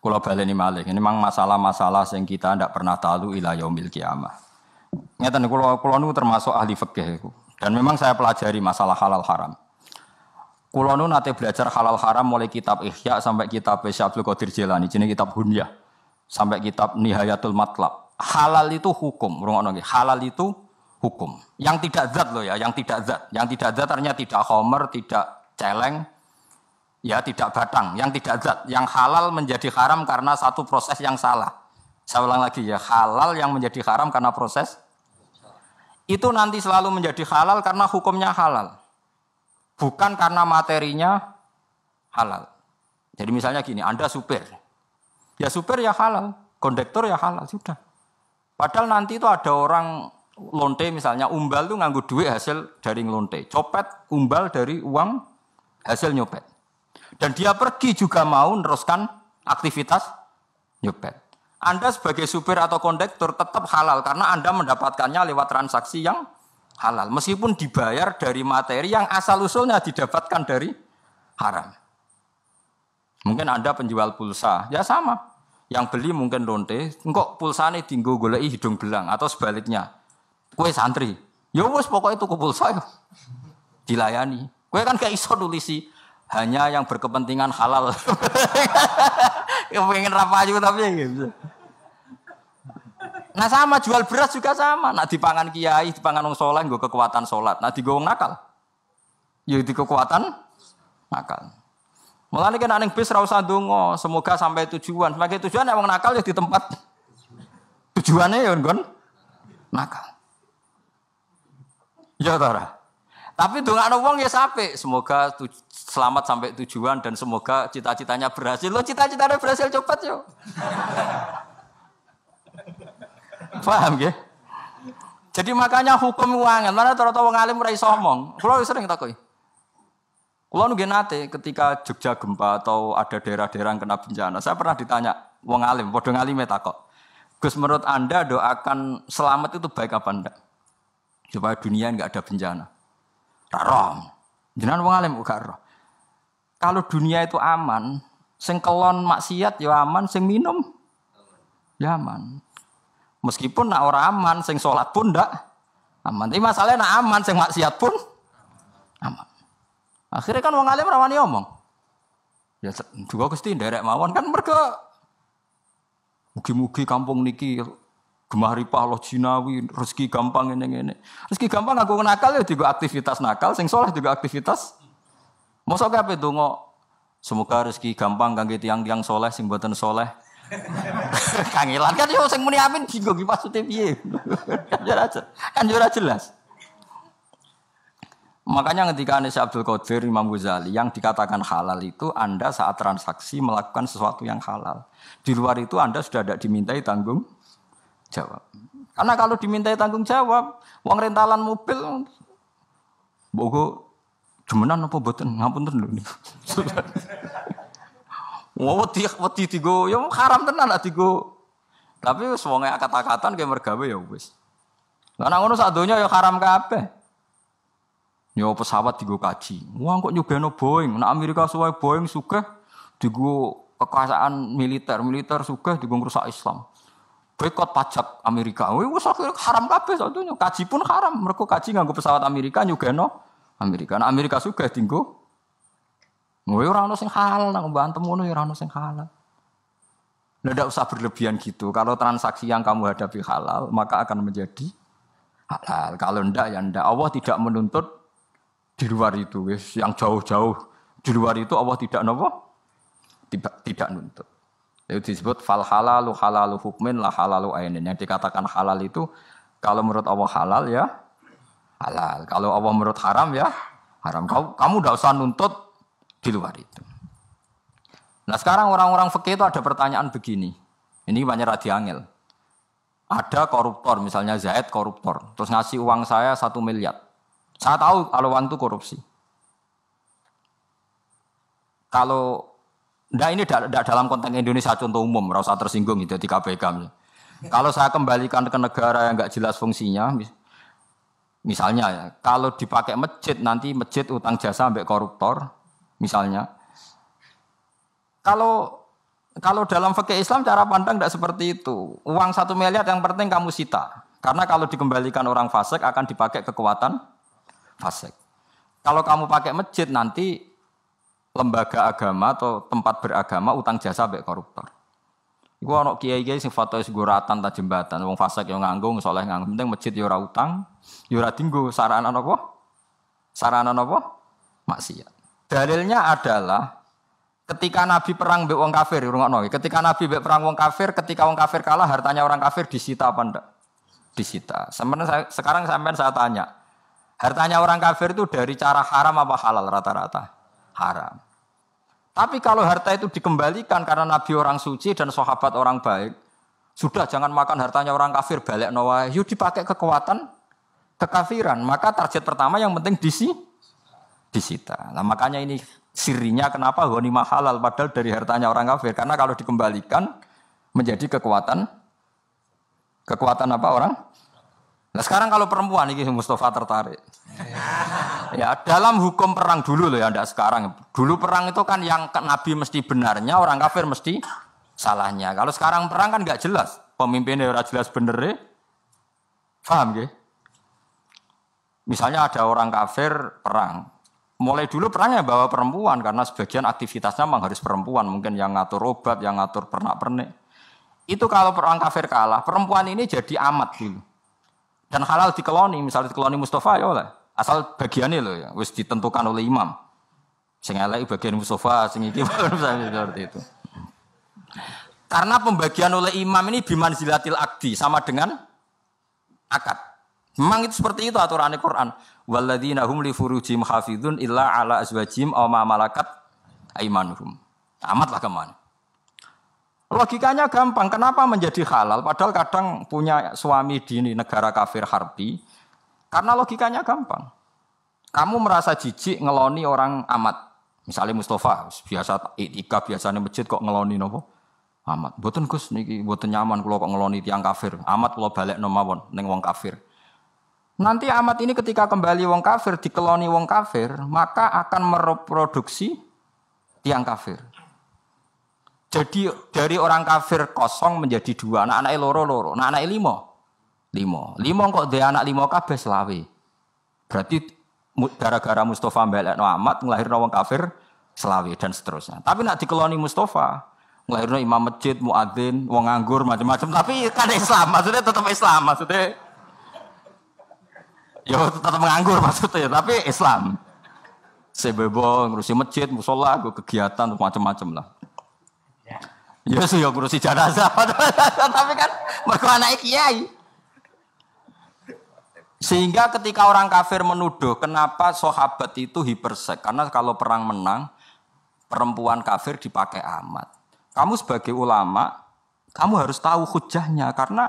Kula baleni malih. Ini memang masalah-masalah yang kita tidak pernah tahu ila yaumil qiyamah. Ngeten kula niku termasuk ahli fikih. Dan memang saya pelajari masalah halal haram. Kula nu nate belajar halal haram mulai kitab Ihya sampai kitab Syekh Abdul Qadir Jilani, jenenge kitab Hunyah. Sampai kitab Nihayatul Matlab. Halal itu hukum, rungokno nggih. Halal itu hukum. Yang tidak zat loh ya, yang tidak zat. Yang tidak zat artinya tidak khamr, tidak celeng, ya tidak batang, yang tidak zat. Yang halal menjadi haram karena satu proses yang salah. Saya ulang lagi ya, halal yang menjadi haram karena proses itu nanti selalu menjadi halal karena hukumnya halal. Bukan karena materinya halal. Jadi misalnya gini, Anda supir. Ya supir ya halal, kondektor ya halal, sudah. Padahal nanti itu ada orang lonte misalnya, umbal itu nganggo duit hasil dari ngelonte. Copet, umbal dari uang hasil nyopet. Dan dia pergi juga mau meneruskan aktivitas nyopet. Anda sebagai supir atau kondektor tetap halal karena Anda mendapatkannya lewat transaksi yang halal. Meskipun dibayar dari materi yang asal-usulnya didapatkan dari haram. Mungkin Anda penjual pulsa, ya sama. Yang beli mungkin lonte, engkok pulsane dinggo goleki hidung belang atau sebaliknya. Kue santri, ya wis pokoknya tuku pulsa ya. Dilayani. Kue kan gak iso nulisi hanya yang berkepentingan halal. Pengen rapayu tapi gitu. Nah sama jual beras juga sama. Nak dipangan kiai, dipangan wong saleh nggo kekuatan salat. Nah digo wong nakal. Ya di kekuatan nakal. Mulane kan ning bis ra usah ndonga, semoga sampai tujuan. Sebagai tujuan nek wong nakal ya di tempat tujuannya ya nggon nakal. Ya ta. Tapi dongakno wong ya apik, semoga selamat sampai tujuan dan semoga cita-citanya berhasil. Lo cita-citanya berhasil cepat yo. Paham nggih? Jadi makanya hukum uangan, mana rata-rata wong alim ora iso omong. Kulo sering takoki. Kulo nggih nate ketika Jogja gempa atau ada daerah-daerah yang kena bencana, saya pernah ditanya wong alim, padha ngalime takok. Gus, menurut Anda doakan selamat itu baik apa enggak? Supaya dunia enggak ada bencana. Roh. Jenengan wong alim gak roh. Kalau dunia itu aman, sing kelon maksiat ya aman, sing minum ya aman. Meskipun nak ora aman, sing salat pun ndak aman. Tapi masalahnya nak aman, sing maksiat pun aman. Akhirnya kan wong alim ora wani omong. Ya juga Gusti nderek mawon kan mergo mugi-mugi kampung niki gemah ripah Allah jinawi, rezeki gampang ngene-ngene. Rezeki gampang aku nakal ya juga aktivitas nakal, sing saleh juga aktivitas. Mosok kabeh donga semoga rezeki gampang kangge tiyang-tiyang saleh sing mboten saleh. Kangelan kan yo sing muni amin bingung iki maksude piye. Kan ora jelas. Makanya ketika Syekh Abdul Qadir Imam Ghazali yang dikatakan halal itu Anda saat transaksi melakukan sesuatu yang halal. Di luar itu Anda sudah tidak dimintai tanggung jawab. Karena kalau dimintai tanggung jawab, uang rentalan mobil bogo jemenan apa mboten ngapunten lho niku. Wedi digo ya haram tenan lah digo. Tapi wis wonge kata-katan ge mergawe ya wis. Lah nang ngono sak donya ya haram kabeh. Ya pesawat digo kaji. Wong kok nyugeno Boeing, nek Amerika suwe Boeing sugih digo kekuasaan militer sugih digo ngrusak Islam. Boikot pajak Amerika. Wis akhire haram kabeh sak donya. Kaji pun haram. Mergo kaji nganggo pesawat Amerika nyugeno Amerika. Nek Amerika sugih dienggo ora ono sing halal nang mbantem ngono ya ora ono sing halal. Lah ndak usah berlebihan gitu. Kalau transaksi yang kamu hadapi halal, maka akan menjadi halal. Kalau ndak ya ndak. Allah tidak menuntut di luar itu wis yang jauh-jauh. Di luar itu Allah tidak napa? Tidak nuntut. Itu disebut fal halalu halalu hukmin la halalu ainin. Yang dikatakan halal itu kalau menurut Allah halal ya halal. Kalau Allah menurut haram ya haram. Kamu tidak usah nuntut di luar itu. Nah sekarang orang-orang fikih itu ada pertanyaan begini. Ini banyak radiangel. Ada koruptor, misalnya Zaid koruptor. Terus ngasih uang saya 1 miliar. Saya tahu kalau uang itu korupsi. Kalau ini tidak dalam konteks Indonesia contoh umum, ora usah tersinggung itu di KPK. Kalau saya kembalikan ke negara yang enggak jelas fungsinya, misalnya ya, kalau dipakai masjid nanti masjid utang jasa sampai koruptor, misalnya. Kalau Kalau dalam fikih Islam cara pandang tidak seperti itu. Uang 1 miliar yang penting kamu sita. Karena kalau dikembalikan orang fasik akan dipakai kekuatan fasik. Kalau kamu pakai masjid nanti lembaga agama atau tempat beragama utang jasa sampai koruptor. Iku ana kiai-kiai sing fatwa seguratan ta jembatan, wong fasik yo nganggo, saleh nganggo, penting masjid yo ora utang, yo ora dienggo sarana napa? Sarana napa? Maksiat. Dalilnya adalah ketika Nabi perang mbek wong kafir, rungokno. Ketika Nabi mbek perang wong kafir, ketika wong kafir kalah, hartanya orang kafir disita apa ndak? Disita. Sekarang sampean saya tanya, hartanya orang kafir itu dari cara haram apa halal rata-rata? Haram. Tapi kalau harta itu dikembalikan karena Nabi orang suci dan sahabat orang baik, sudah jangan makan hartanya orang kafir, balik nawa, yuk dipakai kekuatan kekafiran. Maka target pertama yang penting disita. Nah makanya ini sirinya kenapa ghanimah halal padahal dari hartanya orang kafir. Karena kalau dikembalikan menjadi kekuatan apa orang? Nah sekarang kalau perempuan ini Mustafa tertarik. Ya dalam hukum perang dulu loh ya, tidak sekarang. Dulu perang itu kan yang Nabi mesti benarnya, orang kafir mesti salahnya. Kalau sekarang perang kan nggak jelas. Pemimpinnya ora jelas benernya. Paham ya? Misalnya ada orang kafir perang. Mulai dulu perangnya bawa perempuan karena sebagian aktivitasnya memang harus perempuan. Mungkin yang ngatur obat, yang ngatur pernak-pernik. Itu kalau perang kafir kalah, perempuan ini jadi amat dulu. Dan halal dikeloni, misalnya dikeloni Mustafa ya oleh. Asal bagiannya loh ya, wis ditentukan oleh imam. Sing elek bagian Mustafa, sing iki seperti itu. Karena pembagian oleh imam ini bimanzilatil akdi sama dengan akad. Memang itu seperti itu aturan Al-Qur'an. Walladzina hum li furujihim hafizun illa ala azwajihim aw ma malakat aimanuhum. Amatlah kemana. Logikanya gampang, kenapa menjadi halal? Padahal kadang punya suami di negara kafir harbi. Karena logikanya gampang. Kamu merasa jijik ngeloni orang amat. Misalnya Mustafa, biasa itikaf biasanya masjid kok ngeloni nopo? Amat. Mboten Gus niki mboten nyaman kula kok ngeloni tiyang kafir. Amat kula balekno mawon ning wong kafir. Nanti amat ini ketika kembali wong kafir dikeloni wong kafir, maka akan mereproduksi tiyang kafir. Jadi dari orang kafir kosong menjadi 2, anak-anake loro, anak-anake 5. 5 kok dia anak 5 kabeh selawe. Berarti gara-gara Mustafa mbelekno amat nglahirno wong kafir selawe dan seterusnya. Tapi nak dikeloni Mustafa, nglahirno imam masjid, muadzin, wong nganggur macam-macam, tapi kan Islam, maksudnya tetap Islam, maksudnya ya tetap nganggur maksudnya, tapi Islam. Sebebo ngurusi masjid, musala, kegiatan macam-macam lah. Ya sih ya ngurusi jenazah, tapi kan mergo anake kiai. Sehingga ketika orang kafir menuduh kenapa sahabat itu hipersek. Karena kalau perang menang, perempuan kafir dipakai amat. Kamu sebagai ulama, kamu harus tahu hujahnya. Karena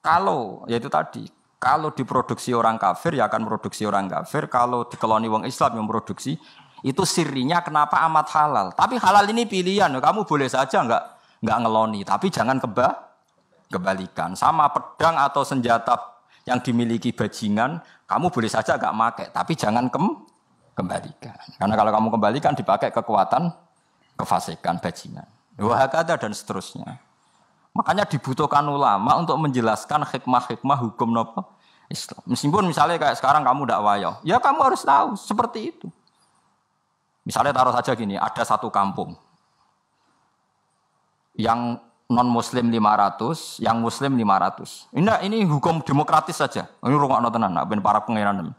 kalau, yaitu tadi, kalau diproduksi orang kafir, ya akan produksi orang kafir. Kalau dikeloni wong Islam yang produksi, itu sirinya kenapa amat halal. Tapi halal ini pilihan, kamu boleh saja enggak ngeloni. Tapi jangan kebalikan. Sama pedang atau senjata yang dimiliki bajingan, kamu boleh saja agak make, tapi jangan kembalikan. Karena kalau kamu kembalikan dipakai kekuatan kefasikan bajingan. Wahakata dan seterusnya. Makanya dibutuhkan ulama untuk menjelaskan hikmah-hikmah hukum nopo Islam. Meskipun misalnya kayak sekarang kamu tidak wayo, ya kamu harus tahu seperti itu. Misalnya taruh saja gini, ada satu kampung yang non-muslim 500, yang muslim 500. Ini hukum demokratis saja. Ini rungokno tenan, ben para pangeran.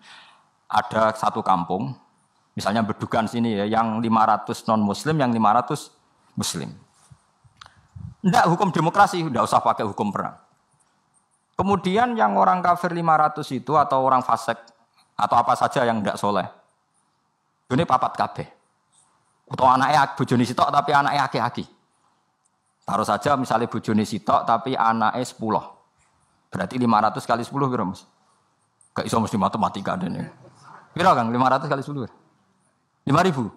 Ada satu kampung, misalnya Bedugan sini ya, yang 500 non-muslim, yang 500 muslim. Enggak hukum demokrasi, enggak usah pakai hukum perang. Kemudian yang orang kafir 500 itu atau orang fasik atau apa saja yang enggak soleh. Ini papat kabeh. Atau anaknya bojone sitok tapi anaknya aki-aki. Taruh saja misalnya bojone sitok tapi anaknya 10. Berarti 500 kali 10 piro, Mas? Gak iso mesti matematika dene. Piro Kang 500 kali 10? 5.000.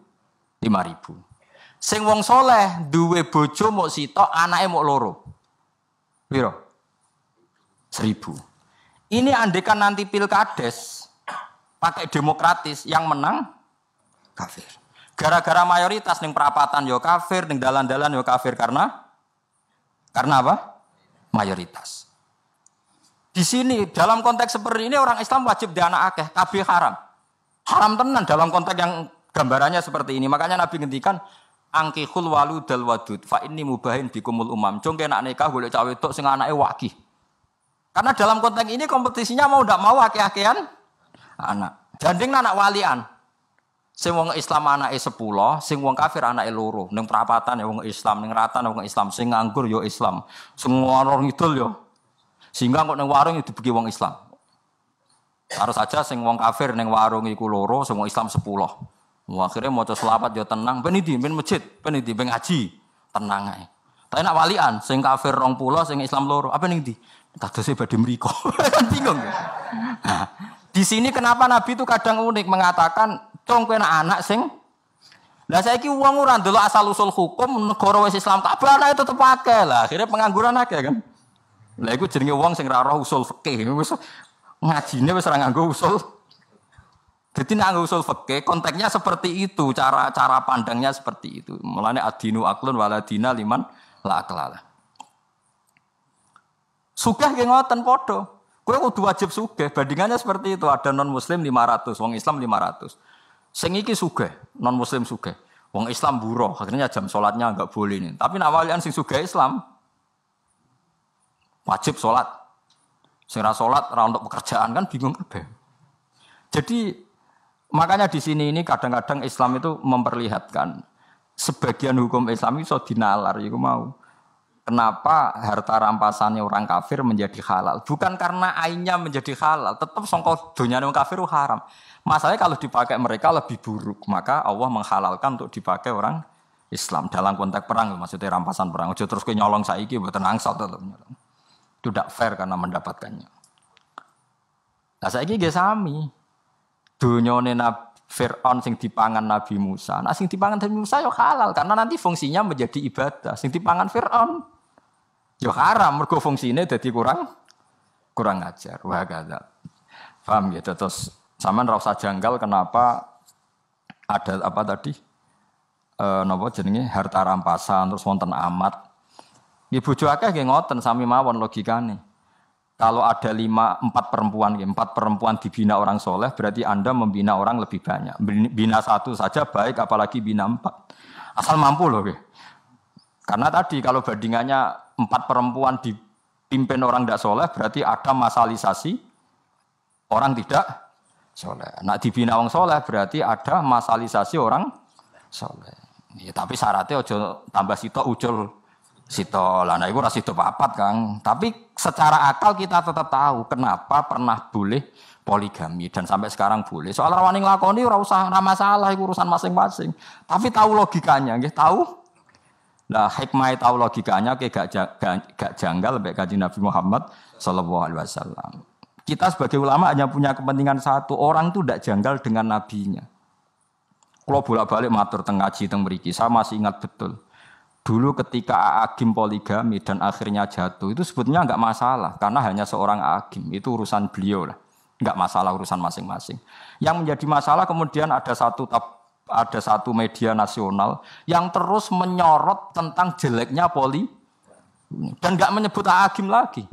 5.000. Sing wong soleh duwe bojo mok sitok, anake mok loro. Piro? 1.000. Ini andekan nanti pilkades pakai demokratis yang menang kafir. Gara-gara mayoritas ning perapatan yo kafir, ning dalan-dalan yo kafir karena apa? Mayoritas. Di sini dalam konteks seperti ini orang Islam wajib di anak akeh, kabeh haram. Haram tenan dalam konteks yang gambarannya seperti ini. Makanya Nabi ngendikan angkihul waludal wadud fa inni mubahin bikumul umam. Cung kena nikah golek cawe wedok sing anake wakih. Karena dalam konteks ini kompetisinya mau ndak mau akeh-akehan anak. Janding anak walian. Sing wong Islam anake 10, sing wong kafir anake 2. Ning perapatan ya wong Islam, ning ratan wong Islam, sing nganggur ya Islam. Sing warung ngidul ya. Sehingga kok ning warung itu dibagi wong Islam. Harus saja sing wong kafir ning warung iku 2, sing wong Islam 10. Akhirnya maca selawat ya tenang, ben ndi ben masjid, ben ndi ben ngaji, tenang ae. Tapi nak walian sing kafir 20, sing Islam 2, apa ning ndi? Kadose badhe mriko. Kan bingung. Nah, di sini kenapa Nabi itu kadang unik mengatakan cung kowe anak sing lah saiki wong ora ndelok asal usul hukum negara wis Islam kabeh anake tetep akeh lah akhirnya pengangguran akeh kan. Lah iku jenenge wong sing ora roh usul fikih wis ngajine wis ora nganggo usul. Dadi nek nganggo usul fikih konteksnya seperti itu, cara pandangnya seperti itu. Mulane adinu aqlun waladina liman la aqlala. Sugih nggih ngoten padha. Kowe kudu wajib sugih, bandingannya seperti itu. Ada non muslim 500, wong Islam 500. Sing iki sugih, non muslim sugih. Wong Islam buruh, akhirnya jam salatnya enggak boleh nih. Tapi nak walian sing sugih Islam wajib salat. Sing ra salat ra untuk pekerjaan kan bingung kabeh. Jadi makanya di sini ini kadang-kadang Islam itu memperlihatkan sebagian hukum Islam itu dinalar iku mau. Kenapa harta rampasannya orang kafir menjadi halal? Bukan karena ainnya menjadi halal, tetap sangka donyane wong kafir haram. Masalahnya kalau dipakai mereka lebih buruk, maka Allah menghalalkan untuk dipakai orang Islam dalam konteks perang, maksudnya rampasan perang. Ojo terus kowe nyolong saiki mboten angsal tetep nyolong. Itu tidak fair karena mendapatkannya. Lah saiki nggih sami. Donyane Fir'aun sing dipangan Nabi Musa. Nah sing dipangan Nabi Musa ya halal karena nanti fungsinya menjadi ibadah. Sing dipangan Fir'aun ya haram mergo fungsine dadi kurang ajar. Wah kada. Paham gitu terus sampean ra usah janggal kenapa ada apa tadi? Napa jenenge harta rampasan terus wonten amat. Nggih bojo akeh nggih ngoten sami mawon logikane. Kalau ada 4 perempuan, 4 perempuan dibina orang soleh, berarti Anda membina orang lebih banyak. Bina 1 saja baik, apalagi bina 4. Asal mampu loh. Karena tadi kalau bandingannya 4 perempuan dipimpin orang tidak soleh, berarti ada masalisasi orang tidak soleh. Nah dibina orang soleh, berarti ada masalisasi orang soleh. Ya, tapi syaratnya ojo tambah sitok ujul. Sito lah, nah itu rasido papat Kang. Tapi secara akal kita tetap tahu kenapa pernah boleh poligami dan sampai sekarang boleh. Soal rawani nglakoni ora usah ora masalah, itu urusan masing-masing. Tapi tahu logikanya, nggih tahu. Nah hikmah tahu logikanya, gak janggal mbek Kanjeng Nabi Muhammad sallallahu alaihi wasallam. Kita sebagai ulama hanya punya kepentingan satu, orang itu tidak janggal dengan nabinya. Kalau bolak-balik matur teng ngaji teng mriki, saya masih ingat betul. Dulu ketika Agim poligami dan akhirnya jatuh, itu sebetulnya enggak masalah. Karena hanya seorang Agim, itu urusan beliau lah. Enggak masalah urusan masing-masing. Yang menjadi masalah kemudian ada satu media nasional yang terus menyorot tentang jeleknya poligami. Dan enggak menyebut Agim lagi.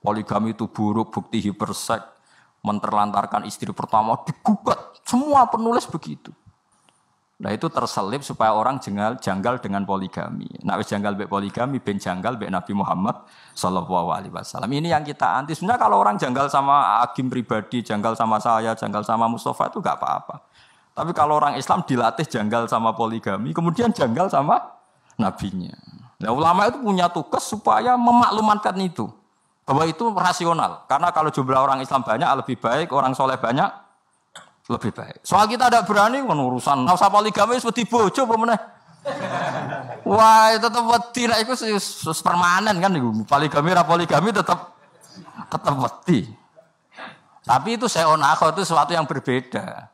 Poligami itu buruk, bukti hiperseks, menterlantarkan istri pertama, digugat. Semua penulis begitu. Nah itu terselip supaya orang janggal dengan poligami. Nah wis janggal be poligami, ben janggal be Nabi Muhammad sallallahu alaihi wasallam. Ini yang kita anti. Sebenarnya kalau orang janggal sama Agim pribadi, janggal sama saya, janggal sama Mustafa itu enggak apa-apa. Tapi kalau orang Islam dilatih janggal sama poligami, kemudian janggal sama nabinya. Nah ulama itu punya tugas supaya memaklumatkan itu. Bahwa itu rasional. Karena kalau jumlah orang Islam banyak lebih baik, orang soleh banyak lebih baik. Soal kita tidak berani urusan. Nggak usah poligami seperti bojo pemenang. Wah, tetap wedi nek iku permanen kan iku. Poligami tetap wedi. Tapi itu seonako itu sesuatu yang berbeda.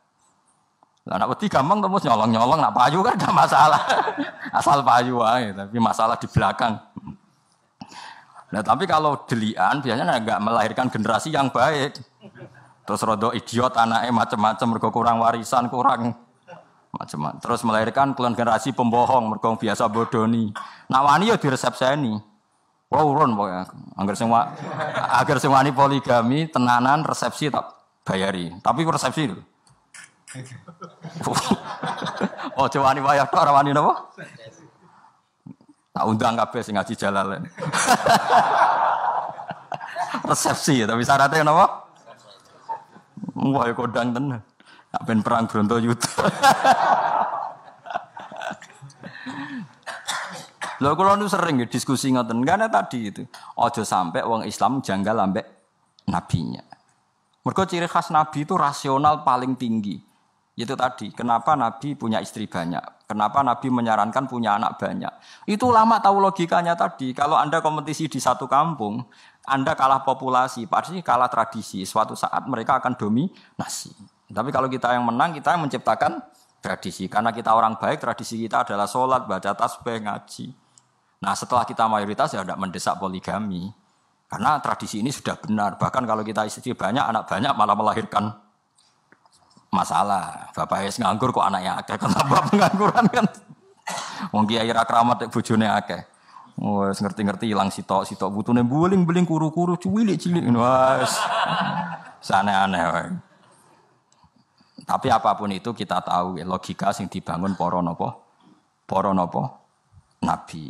Lah nek wedi gampang terus nyolong-nyolong nak payu kan ada masalah. Asal payu wae, tapi masalah di belakang. Nah, tapi kalau delian biasanya enggak melahirkan generasi yang baik. Terus rodo idiot anaknya macam-macam mergo kurang warisan, kurang Macam-macam. Terus melahirkan generasi pembohong, mergo biasa bodoni. Nak wani ya diresepseni. Wah urun pokoknya. Agar sing wani poligami, tenanan resepsi tak bayari. Tapi resepsi itu. Oh, wani bayar tok ora wani napa? Tak undang kabeh sing ngaji Jalalain. Resepsi, tapi syaratnya napa? Wah, kodang tenan. Nak ben perang Brontoyuda. Lho kula nu sering diskusi ngoten, karena tadi itu aja sampai wong Islam janggal ambek nabinya. Mergo ciri khas nabi itu rasional paling tinggi. Itu tadi, kenapa Nabi punya istri banyak? Kenapa Nabi menyarankan punya anak banyak? Itu ulama tahu logikanya tadi. Kalau Anda kompetisi di satu kampung, Anda kalah populasi, pasti kalah tradisi. Suatu saat mereka akan dominasi. Tapi kalau kita yang menang, kita yang menciptakan tradisi. Karena kita orang baik, tradisi kita adalah sholat, baca tasbih, ngaji. Nah setelah kita mayoritas ya tidak mendesak poligami. Karena tradisi ini sudah benar. Bahkan kalau kita istri banyak, anak banyak malah melahirkan masalah. Bapak es nganggur kok anaknya akeh, kenapa pengangguran kan? Wong kiai ra kramat bojone akeh. Wes ngerti-ngerti ilang sitok butune buling-buling kuru-kuru cilik-cilik wes. Aneh-aneh wae. Tapi apapun itu kita tahu logika sing dibangun para napa? Para napa? Nabi.